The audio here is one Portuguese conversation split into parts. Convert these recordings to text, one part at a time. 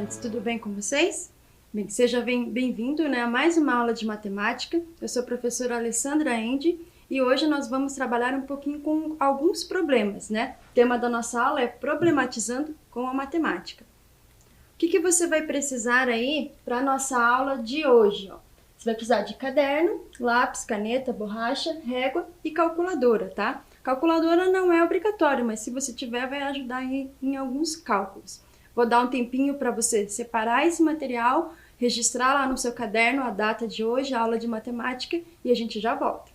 estudantes, tudo bem com vocês? Bem, seja bem-vindo, né, a mais uma aula de matemática. Eu sou a professora Alessandra Endi e hoje nós vamos trabalhar um pouquinho com alguns problemas, né? O tema da nossa aula é Problematizando com a Matemática. O que você vai precisar aí para a nossa aula de hoje? Ó? Você vai precisar de caderno, lápis, caneta, borracha, régua e calculadora, tá? Calculadora não é obrigatório, mas se você tiver vai ajudar em alguns cálculos. Vou dar um tempinho para você separar esse material, registrar lá no seu caderno a data de hoje, a aula de matemática, e a gente já volta.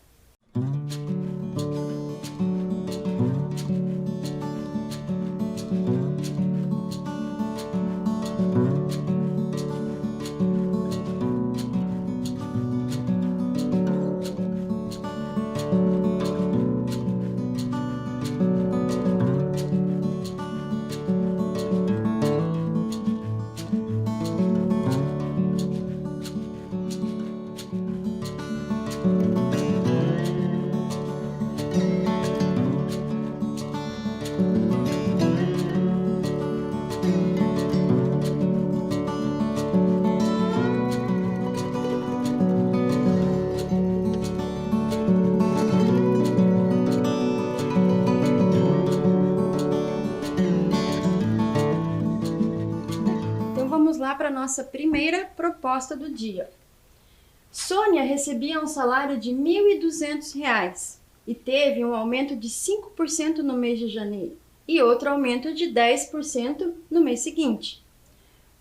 Vamos lá para a nossa primeira proposta do dia. Sônia recebia um salário de R$ 1.200 e teve um aumento de 5% no mês de janeiro e outro aumento de 10% no mês seguinte.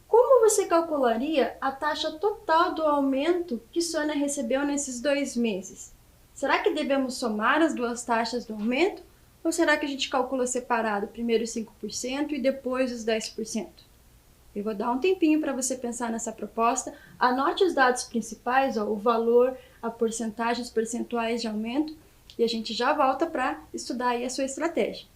Como você calcularia a taxa total do aumento que Sônia recebeu nesses 2 meses? Será que devemos somar as duas taxas do aumento? Ou será que a gente calcula separado, primeiro 5% e depois os 10%? Eu vou dar um tempinho para você pensar nessa proposta. Anote os dados principais, ó, o valor, a porcentagem, os percentuais de aumento, e a gente já volta para estudar aí a sua estratégia.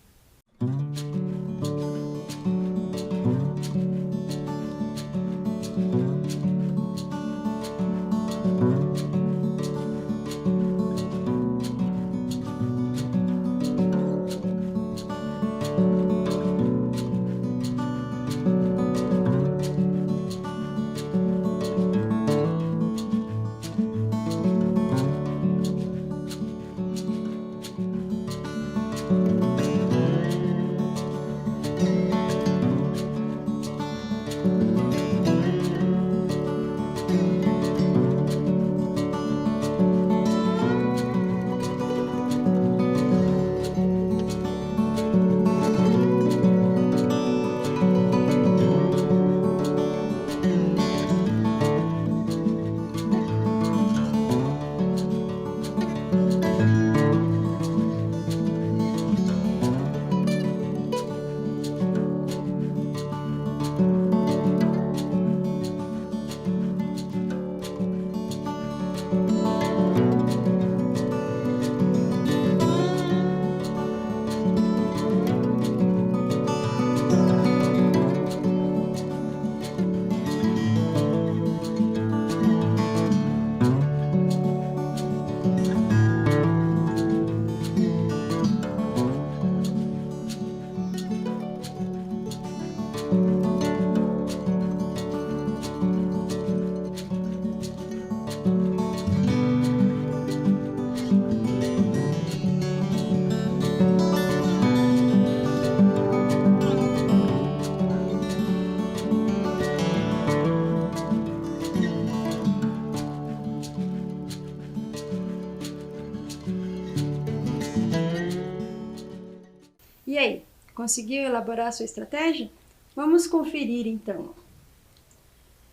E aí, conseguiu elaborar a sua estratégia? Vamos conferir então.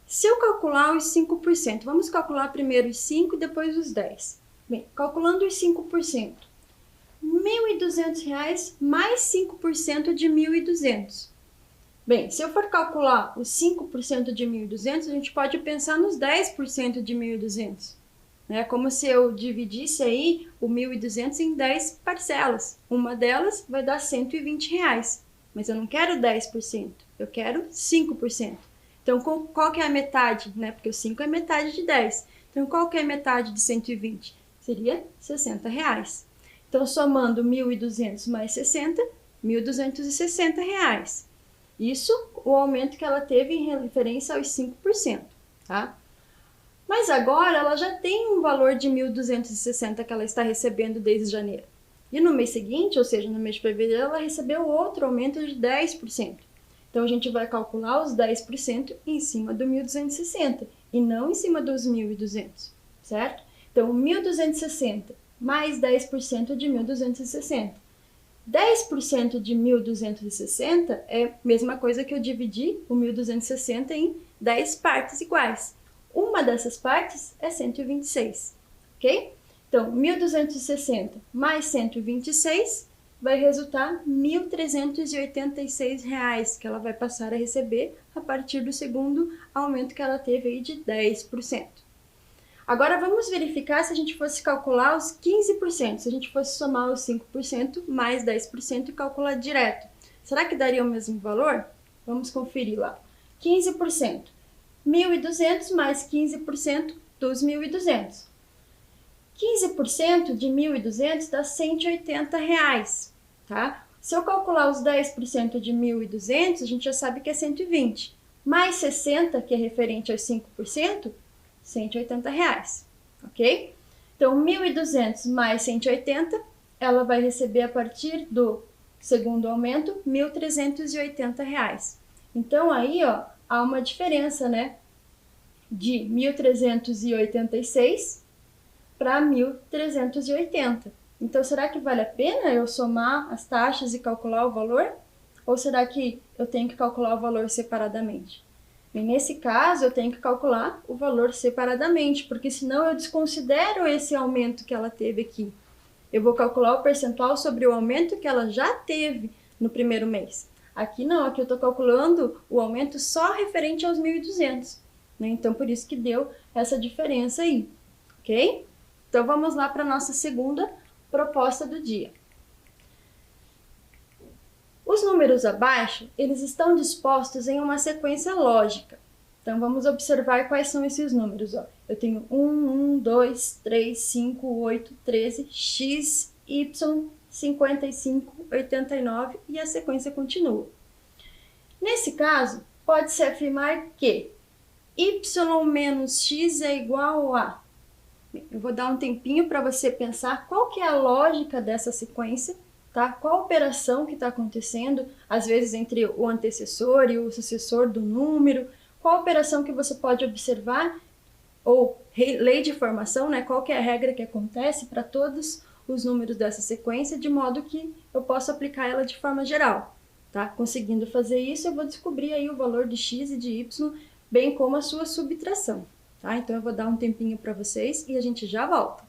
Se eu calcular os 5%, vamos calcular primeiro os 5 e depois os 10. Bem, calculando os 5%, R$ 1.200 mais 5% de 1.200. Bem, se eu for calcular os 5% de 1.200, a gente pode pensar nos 10% de 1.200. É como se eu dividisse aí o 1.200 em 10 parcelas. Uma delas vai dar R$ 120, mas eu não quero 10%, eu quero 5%. Então, qual que é a metade? Né? Porque o 5 é metade de 10. Então, qual que é a metade de 120? Seria R$ 60. Então, somando 1.200 mais 60, R$ 1.260. Isso, o aumento que ela teve em referência aos 5%, tá? Mas agora ela já tem um valor de 1.260 que ela está recebendo desde janeiro. E no mês seguinte, ou seja, no mês de fevereiro, ela recebeu outro aumento de 10%. Então, a gente vai calcular os 10% em cima do 1.260 e não em cima dos 1.200, certo? Então, 1.260 mais 10% de 1.260. 10% de 1.260 é a mesma coisa que eu dividir o 1.260 em 10 partes iguais. Uma dessas partes é 126, ok? Então, 1.260 mais 126 vai resultar R$ 1.386 que ela vai passar a receber a partir do segundo aumento que ela teve aí de 10%. Agora, vamos verificar se a gente fosse calcular os 15%, se a gente fosse somar os 5% mais 10% e calcular direto. Será que daria o mesmo valor? Vamos conferir lá. 15%. 1.200 mais 15% dos 1.200. 15% de 1.200 dá R$ 180, tá? Se eu calcular os 10% de 1.200, a gente já sabe que é 120. Mais 60, que é referente aos 5%, R$ 180, ok? Então, 1.200 mais 180, ela vai receber a partir do segundo aumento, R$ 1.380. Então, aí, ó, há uma diferença, né? De 1.386 para 1.380. Então, será que vale a pena eu somar as taxas e calcular o valor? Ou será que eu tenho que calcular o valor separadamente? E nesse caso, eu tenho que calcular o valor separadamente, porque senão eu desconsidero esse aumento que ela teve aqui. Eu vou calcular o percentual sobre o aumento que ela já teve no primeiro mês. Aqui não, aqui eu estou calculando o aumento só referente aos 1.200. Né? Então, por isso que deu essa diferença aí, ok? Então, vamos lá para a nossa segunda proposta do dia. Os números abaixo, eles estão dispostos em uma sequência lógica. Então, vamos observar quais são esses números. Ó. Eu tenho 1, 2, 3, 5, 8, 13, x, y, 55, 89 e a sequência continua. Nesse caso, pode-se afirmar que y menos x é igual a... Eu vou dar um tempinho para você pensar qual que é a lógica dessa sequência, tá? Qual operação que está acontecendo, às vezes entre o antecessor e o sucessor do número, qual operação que você pode observar, ou lei de formação, né? Qual que é a regra que acontece para todos os números dessa sequência, de modo que eu possa aplicar ela de forma geral, tá? Conseguindo fazer isso, eu vou descobrir aí o valor de x e de y, bem como a sua subtração. Tá? Então, eu vou dar um tempinho para vocês e a gente já volta.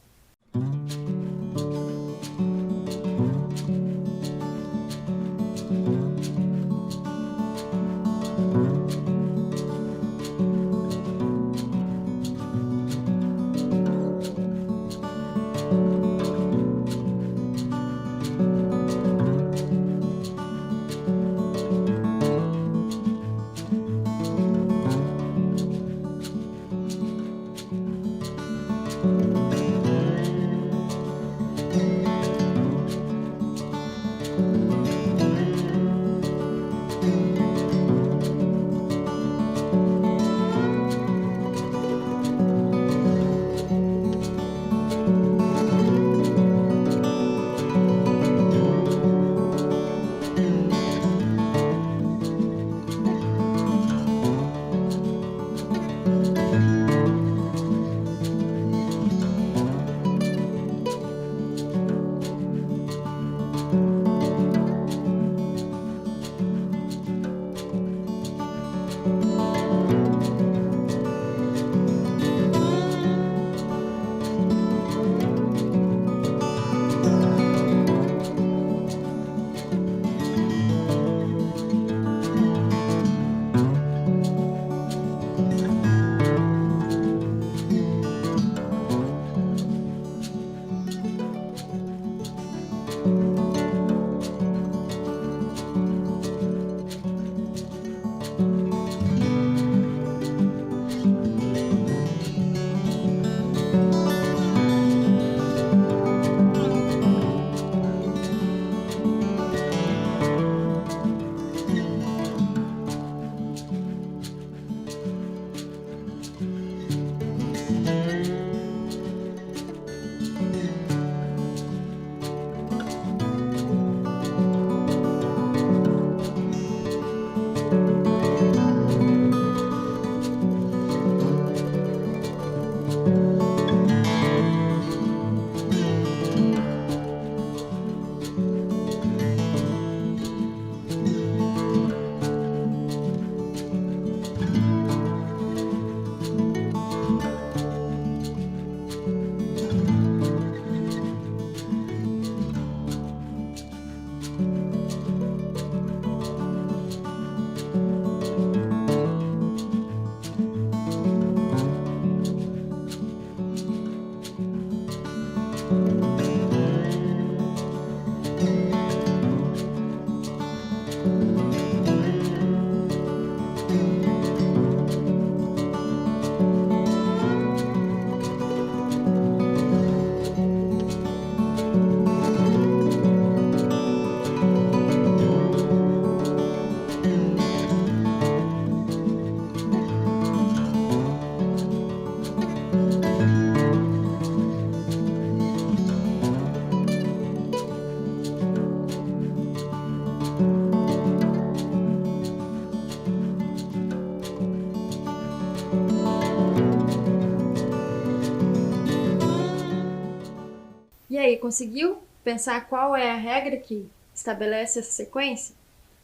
E aí, conseguiu pensar qual é a regra que estabelece essa sequência?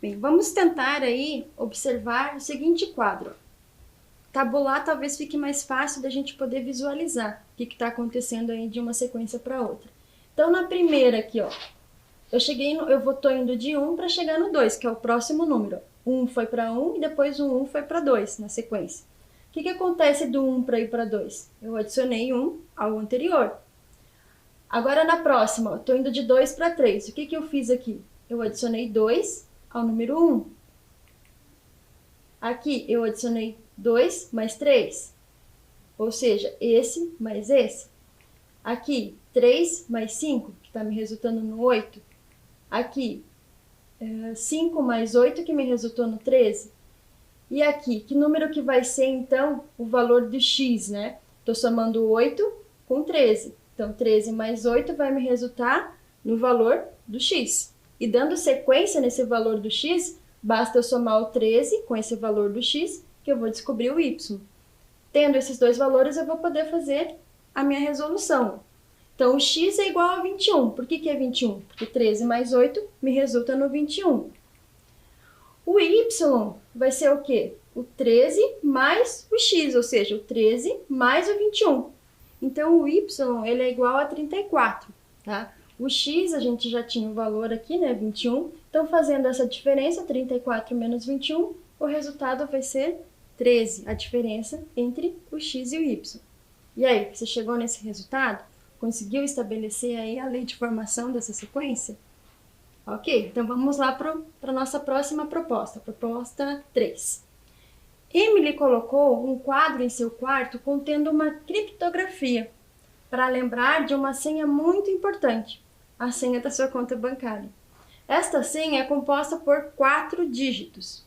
Bem, vamos tentar aí observar o seguinte quadro. Tabular talvez fique mais fácil da gente poder visualizar o que está acontecendo aí de uma sequência para outra. Então, na primeira aqui, ó, eu tô indo de 1 para chegar no 2, que é o próximo número. 1 foi para 1 e depois o 1 foi para 2 na sequência. O que acontece do 1 para ir para 2? Eu adicionei 1 ao anterior. Agora na próxima, eu estou indo de 2 para 3. O que eu fiz aqui? Eu adicionei 2 ao número 1. Aqui eu adicionei 2 mais 3. Ou seja, esse mais esse. Aqui, 3 mais 5, que está me resultando no 8. Aqui, 5 mais 8, que me resultou no 13. E aqui, que número que vai ser, então, o valor do x, né? Estou somando 8 com 13. Então, 13 mais 8 vai me resultar no valor do x. E dando sequência nesse valor do x, basta eu somar o 13 com esse valor do x, que eu vou descobrir o y. Tendo esses dois valores, eu vou poder fazer a minha resolução. Então, o x é igual a 21. Por que é 21? Porque 13 mais 8 me resulta no 21. O y vai ser o quê? O 13 mais o x, ou seja, o 13 mais o 21. Então, o y ele é igual a 34, tá? O x, a gente já tinha o valor aqui, né, 21. Então, fazendo essa diferença, 34 menos 21, o resultado vai ser 13, a diferença entre o x e o y. E aí, você chegou nesse resultado? Conseguiu estabelecer aí a lei de formação dessa sequência? Ok, então vamos lá para a nossa próxima proposta, proposta 3. Emily colocou um quadro em seu quarto contendo uma criptografia para lembrar de uma senha muito importante, a senha da sua conta bancária. Esta senha é composta por 4 dígitos.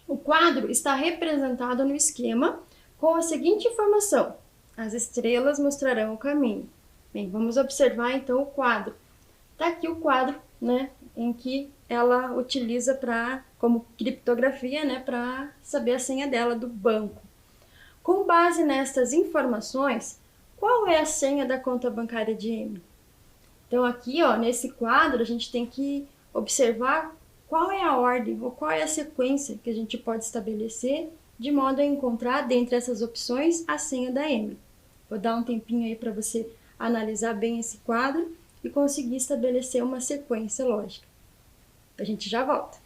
O quadro está representado no esquema com a seguinte informação: as estrelas mostrarão o caminho. Bem, vamos observar então o quadro. Está aqui o quadro, né, em que ela utiliza como criptografia, né, para saber a senha dela do banco. Com base nestas informações, qual é a senha da conta bancária de Emily? Então aqui, ó, nesse quadro, a gente tem que observar qual é a ordem ou qual é a sequência que a gente pode estabelecer de modo a encontrar dentre essas opções a senha da Emily. Vou dar um tempinho aí para você analisar bem esse quadro e conseguir estabelecer uma sequência lógica. A gente já volta.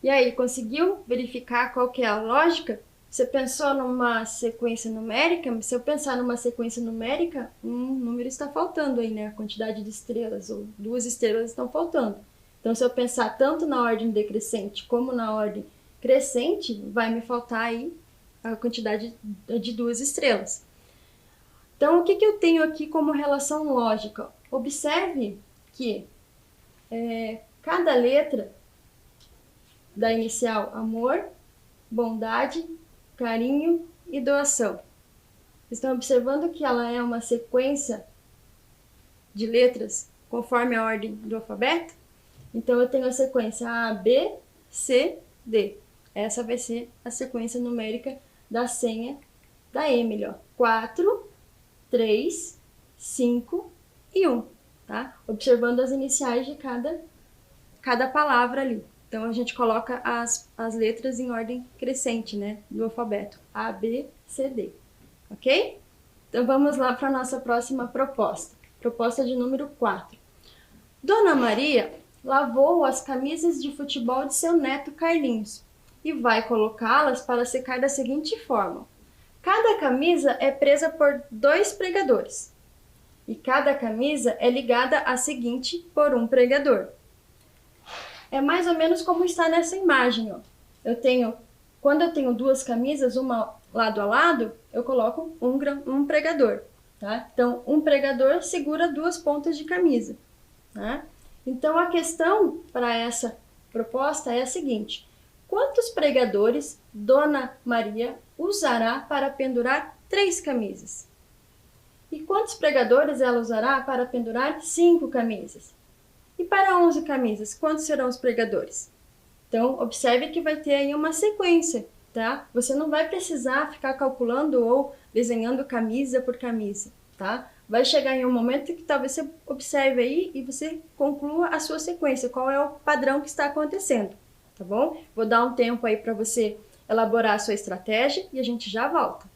E aí, conseguiu verificar qual que é a lógica? Você pensou numa sequência numérica? Se eu pensar numa sequência numérica, um número está faltando aí, né? A quantidade de estrelas, ou 2 estrelas estão faltando. Então, se eu pensar tanto na ordem decrescente como na ordem crescente, vai me faltar aí a quantidade de 2 estrelas. Então, o que eu tenho aqui como relação lógica? Observe que cada letra da inicial amor, bondade, carinho e doação. Estão observando que ela é uma sequência de letras conforme a ordem do alfabeto? Então eu tenho a sequência A, B, C, D. Essa vai ser a sequência numérica da senha da Emily. 4, 3, 5 e 1. Tá? Observando as iniciais de cada palavra ali. Então, a gente coloca as letras em ordem crescente, né, do alfabeto. A, B, C, D. Ok? Então, vamos lá para a nossa próxima proposta. Proposta de número 4. Dona Maria lavou as camisas de futebol de seu neto Carlinhos e vai colocá-las para secar da seguinte forma. Cada camisa é presa por 2 pregadores. E cada camisa é ligada à seguinte por um pregador. É mais ou menos como está nessa imagem, ó. Quando eu tenho 2 camisas, uma lado a lado, eu coloco um pregador, tá? Então, um pregador segura 2 pontas de camisa, tá? Então, a questão para essa proposta é a seguinte: quantos pregadores Dona Maria usará para pendurar 3 camisas? E quantos pregadores ela usará para pendurar 5 camisas? E para 11 camisas, quantos serão os pregadores? Então, observe que vai ter aí uma sequência, tá? Você não vai precisar ficar calculando ou desenhando camisa por camisa, tá? Vai chegar em um momento que talvez você observe aí e você conclua a sua sequência, qual é o padrão que está acontecendo, tá bom? Vou dar um tempo aí para você elaborar a sua estratégia e a gente já volta.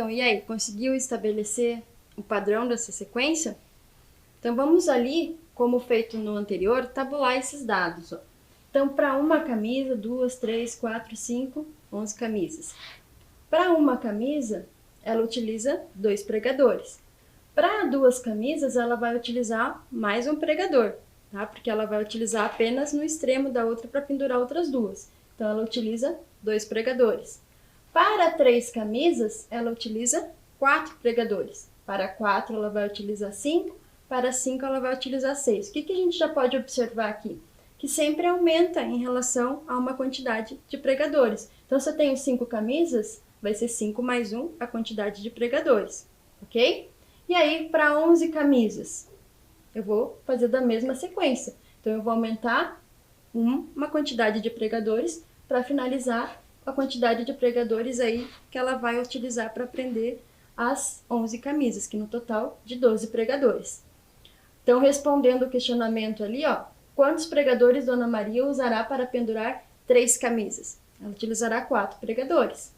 Então, e aí, conseguiu estabelecer o padrão dessa sequência? Então, vamos ali, como feito no anterior, tabular esses dados. Ó. Então, para uma camisa, 2, 3, 4, 5, 11 camisas. Para uma camisa, ela utiliza 2 pregadores. Para 2 camisas, ela vai utilizar mais um pregador, tá? Porque ela vai utilizar apenas no extremo da outra para pendurar outras 2. Então, ela utiliza 2 pregadores. Para 3 camisas, ela utiliza 4 pregadores. Para 4, ela vai utilizar 5. Para 5, ela vai utilizar 6. O que a gente já pode observar aqui? Que sempre aumenta em relação a uma quantidade de pregadores. Então, se eu tenho 5 camisas, vai ser 5 mais 1 a quantidade de pregadores, ok? E aí, para 11 camisas, eu vou fazer da mesma sequência. Então, eu vou aumentar uma quantidade de pregadores para finalizar a quantidade de pregadores aí que ela vai utilizar para prender as 11 camisas, que no total de 12 pregadores. Então, respondendo o questionamento ali, ó, quantos pregadores Dona Maria usará para pendurar 3 camisas? Ela utilizará 4 pregadores.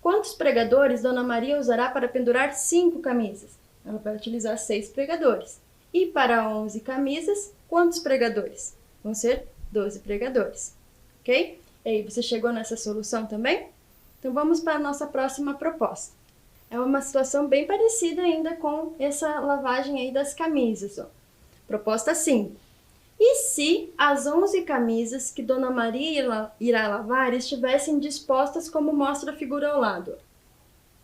Quantos pregadores Dona Maria usará para pendurar 5 camisas? Ela vai utilizar 6 pregadores. E para 11 camisas, quantos pregadores? Vão ser 12 pregadores, ok? E aí, você chegou nessa solução também? Então, vamos para a nossa próxima proposta. É uma situação bem parecida ainda com essa lavagem aí das camisas, ó. Proposta 5. E se as 11 camisas que Dona Maria irá lavar estivessem dispostas como mostra a figura ao lado?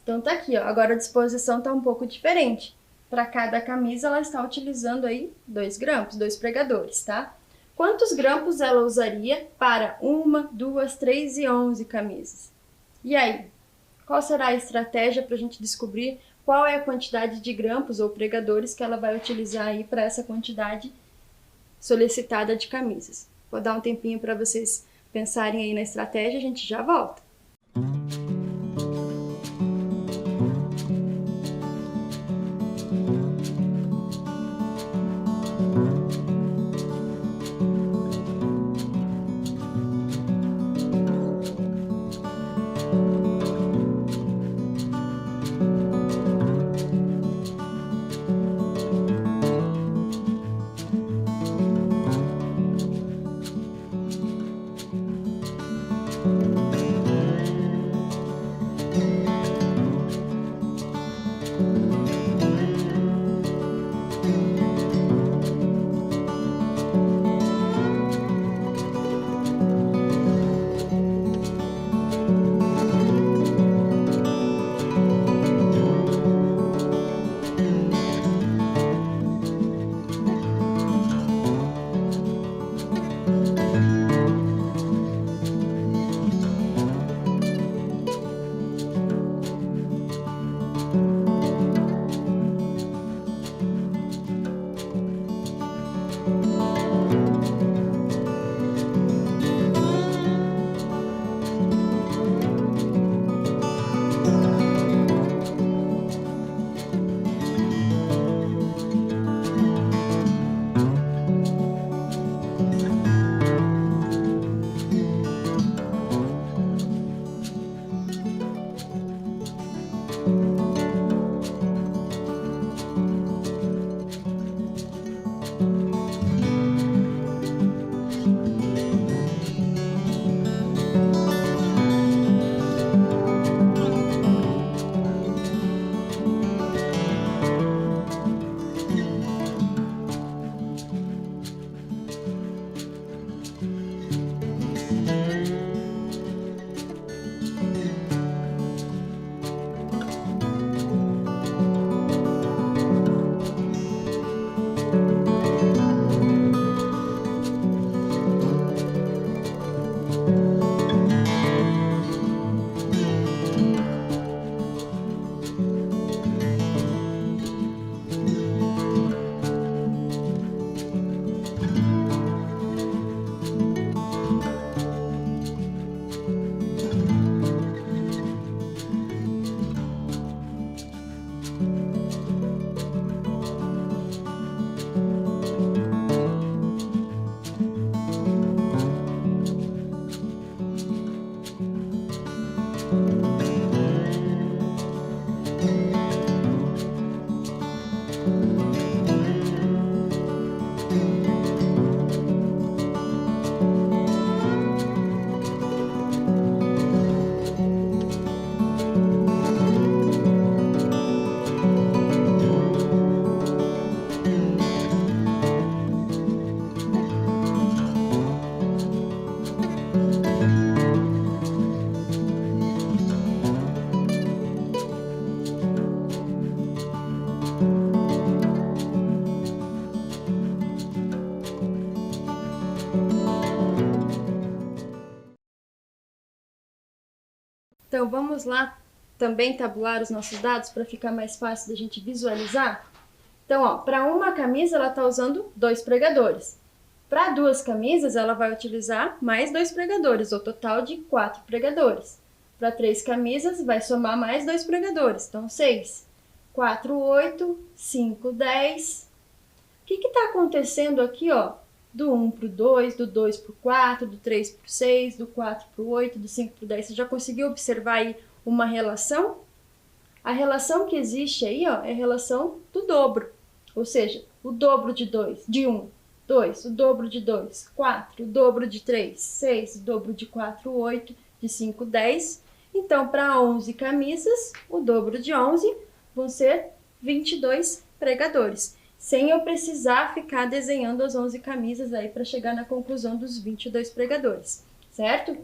Então, tá aqui, ó. Agora a disposição tá um pouco diferente. Para cada camisa, ela está utilizando aí 2 grampos, 2 pregadores, tá? Quantos grampos ela usaria para 1, 2, 3 e 11 camisas? E aí, qual será a estratégia para a gente descobrir qual é a quantidade de grampos ou pregadores que ela vai utilizar aí para essa quantidade solicitada de camisas? Vou dar um tempinho para vocês pensarem aí na estratégia, a gente já volta. Então, vamos lá também tabular os nossos dados para ficar mais fácil da gente visualizar? Então, ó, para uma camisa, ela está usando 2 pregadores. Para 2 camisas, ela vai utilizar mais 2 pregadores, o total de 4 pregadores. Para 3 camisas, vai somar mais 2 pregadores, então 6. 4, 8, 5, 10. O que está acontecendo aqui, ó? Do 1 para o 2, do 2 para o 4, do 3 para o 6, do 4 para o 8, do 5 para o 10. Você já conseguiu observar aí uma relação? A relação que existe aí, ó, é a relação do dobro. Ou seja, o dobro de 1, 2, o dobro de 2, 4, o dobro de 3, 6, o dobro de 4, 8, de 5, 10. Então, para 11 camisas, o dobro de 11 vão ser 22 pregadores. Sem eu precisar ficar desenhando as 11 camisas aí para chegar na conclusão dos 22 pregadores, certo?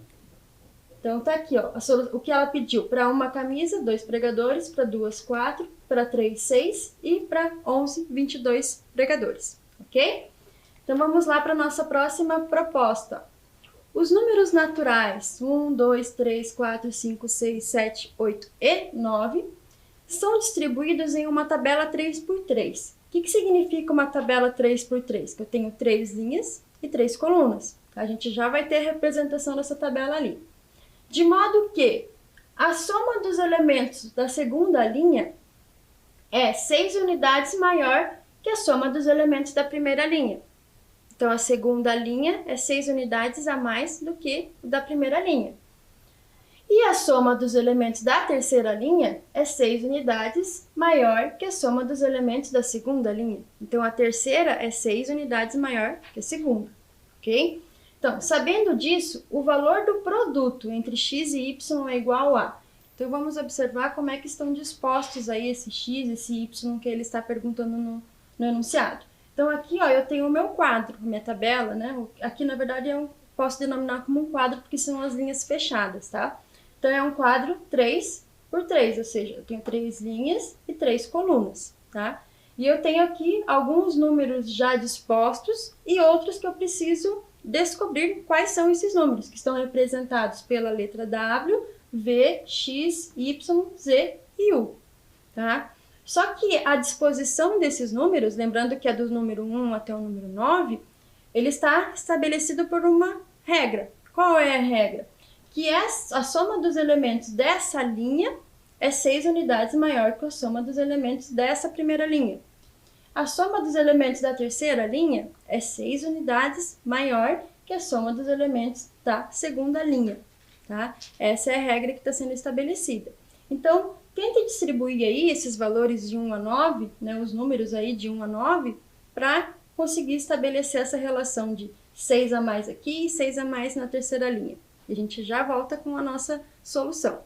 Então, tá aqui, ó, o que ela pediu. Para uma camisa, 2 pregadores, para 2, 4, para 3, 6 e para 11, 22 pregadores, ok? Então, vamos lá para a nossa próxima proposta. Os números naturais 1, 2, 3, 4, 5, 6, 7, 8 e 9 são distribuídos em uma tabela 3x3. O que significa uma tabela 3x3? Que eu tenho 3 linhas e 3 colunas. A gente já vai ter a representação dessa tabela ali. De modo que a soma dos elementos da segunda linha é 6 unidades maior que a soma dos elementos da primeira linha. Então, a segunda linha é 6 unidades a mais do que o da primeira linha. E a soma dos elementos da terceira linha é 6 unidades maior que a soma dos elementos da segunda linha. Então, a terceira é 6 unidades maior que a segunda, ok? Então, sabendo disso, o valor do produto entre x e y é igual a... Então, vamos observar como é que estão dispostos aí esse x e esse y que ele está perguntando no enunciado. Então, aqui, ó, eu tenho o meu quadro, minha tabela, né? Aqui, na verdade, eu posso denominar como um quadro porque são as linhas fechadas, tá? Então, é um quadro 3 por 3, ou seja, eu tenho 3 linhas e 3 colunas, tá? E eu tenho aqui alguns números já dispostos e outros que eu preciso descobrir quais são esses números, que estão representados pela letra W, V, X, Y, Z e U, tá? Só que a disposição desses números, lembrando que é do número 1 até o número 9, ele está estabelecido por uma regra. Qual é a regra? Que a soma dos elementos dessa linha é 6 unidades maior que a soma dos elementos dessa primeira linha. A soma dos elementos da terceira linha é 6 unidades maior que a soma dos elementos da segunda linha, tá? Essa é a regra que está sendo estabelecida. Então, tente distribuir aí esses valores de 1 a 9, né, os números aí de 1 a 9, para conseguir estabelecer essa relação de 6 a mais aqui e 6 a mais na terceira linha. E a gente já volta com a nossa solução.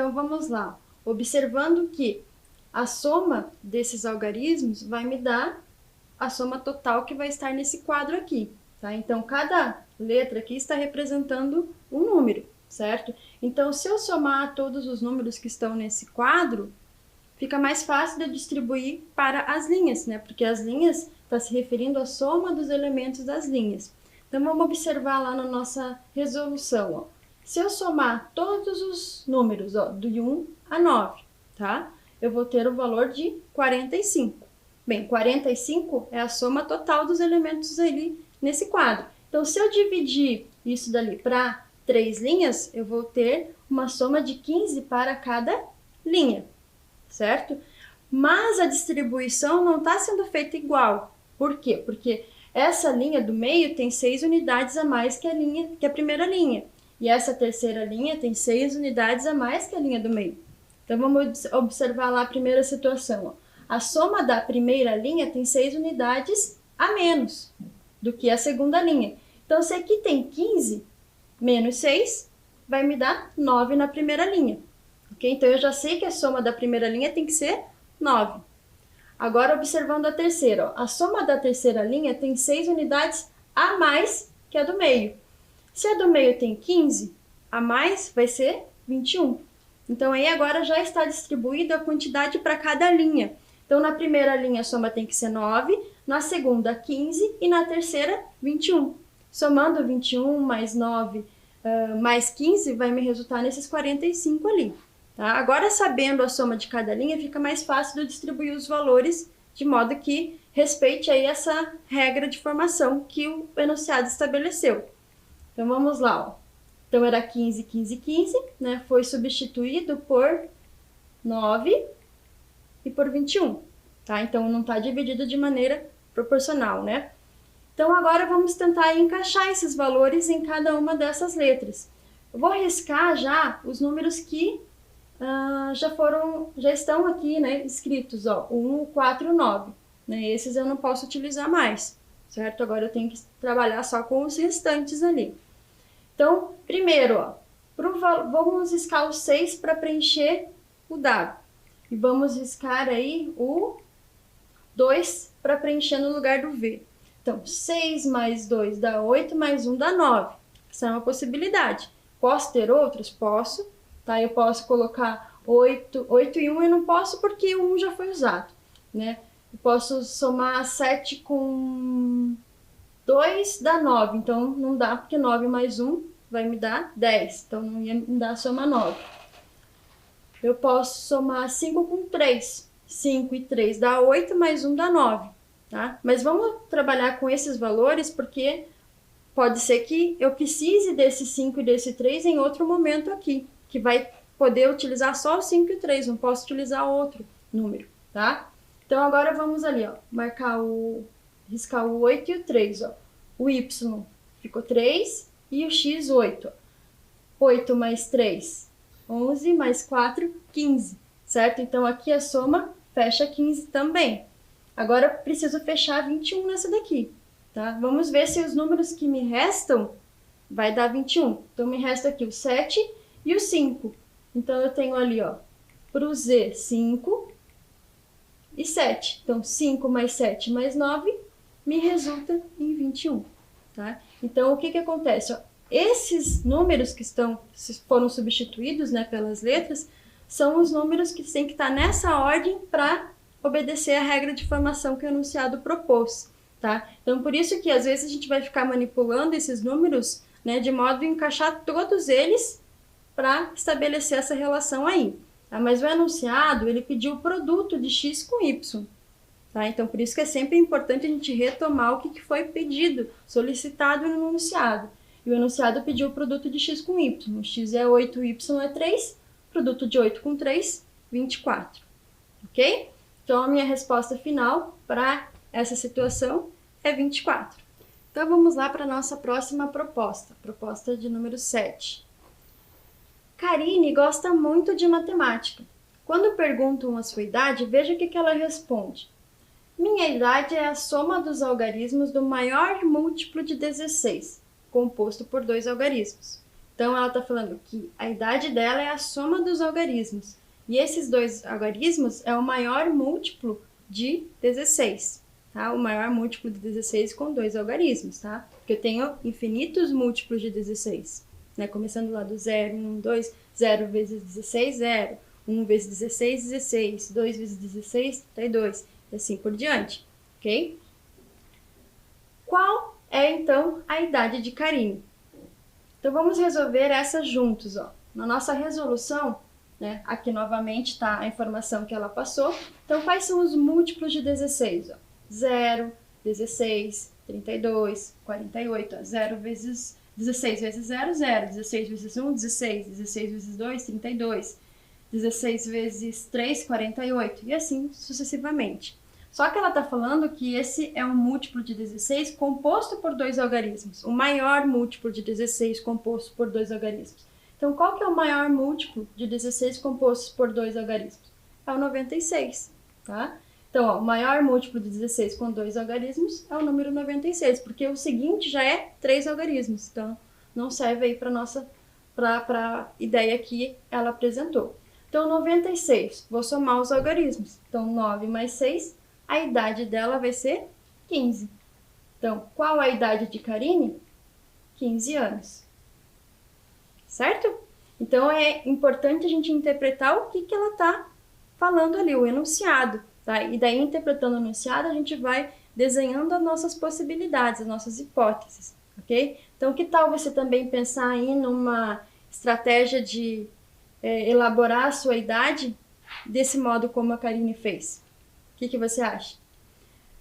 Então, vamos lá. Observando que a soma desses algarismos vai me dar a soma total que vai estar nesse quadro aqui, tá? Então, cada letra aqui está representando um número, certo? Então, se eu somar todos os números que estão nesse quadro, fica mais fácil de distribuir para as linhas, né? Porque as linhas está se referindo à soma dos elementos das linhas. Então, vamos observar lá na nossa resolução, ó. Se eu somar todos os números, ó, de 1 a 9, tá? Eu vou ter o valor de 45. Bem, 45 é a soma total dos elementos ali nesse quadro. Então, se eu dividir isso dali para 3 linhas, eu vou ter uma soma de 15 para cada linha, certo? Mas a distribuição não está sendo feita igual. Por quê? Porque essa linha do meio tem 6 unidades a mais que a primeira linha. E essa terceira linha tem 6 unidades a mais que a linha do meio. Então, vamos observar lá a primeira situação, ó. A soma da primeira linha tem 6 unidades a menos do que a segunda linha. Então, se aqui tem 15 menos 6, vai me dar 9 na primeira linha. Okay? Então, eu já sei que a soma da primeira linha tem que ser 9. Agora, observando a terceira. Ó, a soma da terceira linha tem 6 unidades a mais que a do meio. Se a do meio tem 15, a mais vai ser 21. Então, aí agora já está distribuída a quantidade para cada linha. Então, na primeira linha, a soma tem que ser 9, na segunda, 15 e na terceira, 21. Somando 21 mais 9 mais 15, vai me resultar nesses 45 ali. Tá? Agora, sabendo a soma de cada linha, fica mais fácil de distribuir os valores de modo que respeite aí essa regra de formação que o enunciado estabeleceu. Então, vamos lá. Ó. Então, era 15, 15, 15, né? Foi substituído por 9 e por 21, tá? Então, não está dividido de maneira proporcional, né? Então, agora vamos tentar encaixar esses valores em cada uma dessas letras. Eu vou riscar já os números que já estão aqui, né, escritos, ó, 1, 4 e 9. Né? Esses eu não posso utilizar mais, certo? Agora eu tenho que trabalhar só com os restantes ali. Então, primeiro, ó, vamos riscar o 6 para preencher o dado. E vamos riscar aí o 2 para preencher no lugar do V. Então, 6 mais 2 dá 8, mais 1 dá 9. Essa é uma possibilidade. Posso ter outros? Posso. Tá? Eu posso colocar 8 e 1 eu não posso porque o 1 já foi usado. Né? Eu posso somar 7 com 2 dá 9. Então, não dá porque 9 mais 1 vai me dar 10. Então, não ia me dar a soma 9. Eu posso somar 5 com 3. 5 e 3 dá 8, mais 1 dá 9. Tá? Mas vamos trabalhar com esses valores porque pode ser que eu precise desse 5 e desse 3 em outro momento aqui, que vai poder utilizar só o 5 e o 3, não posso utilizar outro número, tá? Então, agora vamos ali, ó, riscar o 8 e o 3, ó. O Y ficou 3 e o X 8, ó. 8 mais 3, 11, mais 4, 15, certo? Então, aqui a soma fecha 15 também. Agora, eu preciso fechar 21 nessa daqui, tá? Vamos ver se os números que me restam vai dar 21. Então, me resta aqui o 7 e o 5. Então, eu tenho ali, ó, para o Z, 5 e 7. Então, 5 mais 7 mais 9 me resulta em 21, tá? Então, o que acontece? Ó, esses números que foram substituídos, né, pelas letras, são os números que têm que estar nessa ordem para obedecer a regra de formação que o enunciado propôs, tá? Então, por isso que às vezes a gente vai ficar manipulando esses números, né, de modo a encaixar todos eles para estabelecer essa relação aí. Tá? Mas o enunciado, ele pediu o produto de x com y, tá? Então, por isso que é sempre importante a gente retomar o que foi pedido, solicitado no enunciado. E o enunciado pediu o produto de x com y. O x é 8, y é 3, produto de 8 com 3, 24. Ok? Então, a minha resposta final para essa situação é 24. Então, vamos lá para a nossa próxima proposta. Proposta de número 7. Karine gosta muito de matemática. Quando perguntam a sua idade, veja o que ela responde. Minha idade é a soma dos algarismos do maior múltiplo de 16, composto por 2 algarismos. Então, ela está falando que a idade dela é a soma dos algarismos. E esses dois algarismos é o maior múltiplo de 16, tá? O maior múltiplo de 16 com dois algarismos, tá? Porque eu tenho infinitos múltiplos de 16, né? Começando lá do 0, 1, 2, 0 vezes 16, 0. 1 vezes 16, 16. 2 vezes 16, 32. E assim por diante, ok? Qual é, então, a idade de Karine? Então, vamos resolver essas juntos, ó. Na nossa resolução, né, aqui novamente está a informação que ela passou. Então, quais são os múltiplos de 16? Ó? 0, 16, 32, 48. Ó. 0 vezes 16 vezes 0, 0. 16 vezes 1, 16. 16 vezes 2, 32. 16 vezes 3, 48. E assim sucessivamente. Só que ela está falando que esse é um múltiplo de 16 composto por dois algarismos. O maior múltiplo de 16 composto por dois algarismos. Então, qual que é o maior múltiplo de 16 composto por dois algarismos? É o 96, tá? Então, ó, o maior múltiplo de 16 com dois algarismos é o número 96, porque o seguinte já é 3 algarismos. Então, não serve aí para a ideia que ela apresentou. Então, 96, vou somar os algarismos. Então, 9 mais 6, a idade dela vai ser 15. Então, qual a idade de Karine? 15 anos. Certo? Então, é importante a gente interpretar o que ela está falando ali, o enunciado. Tá? E daí, interpretando o enunciado, a gente vai desenhando as nossas possibilidades, as nossas hipóteses. Ok? Então, que tal você também pensar aí numa estratégia de elaborar a sua idade desse modo como a Karine fez? O que você acha?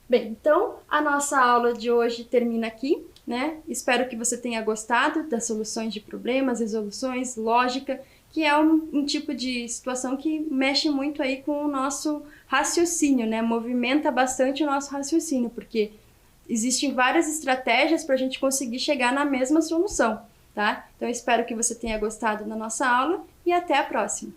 Bem, então a nossa aula de hoje termina aqui, né? Espero que você tenha gostado das soluções de problemas, resoluções, lógica, que é um tipo de situação que mexe muito aí com o nosso raciocínio, né? Movimenta bastante o nosso raciocínio, porque existem várias estratégias para a gente conseguir chegar na mesma solução, tá? Então eu espero que você tenha gostado da nossa aula e até a próxima!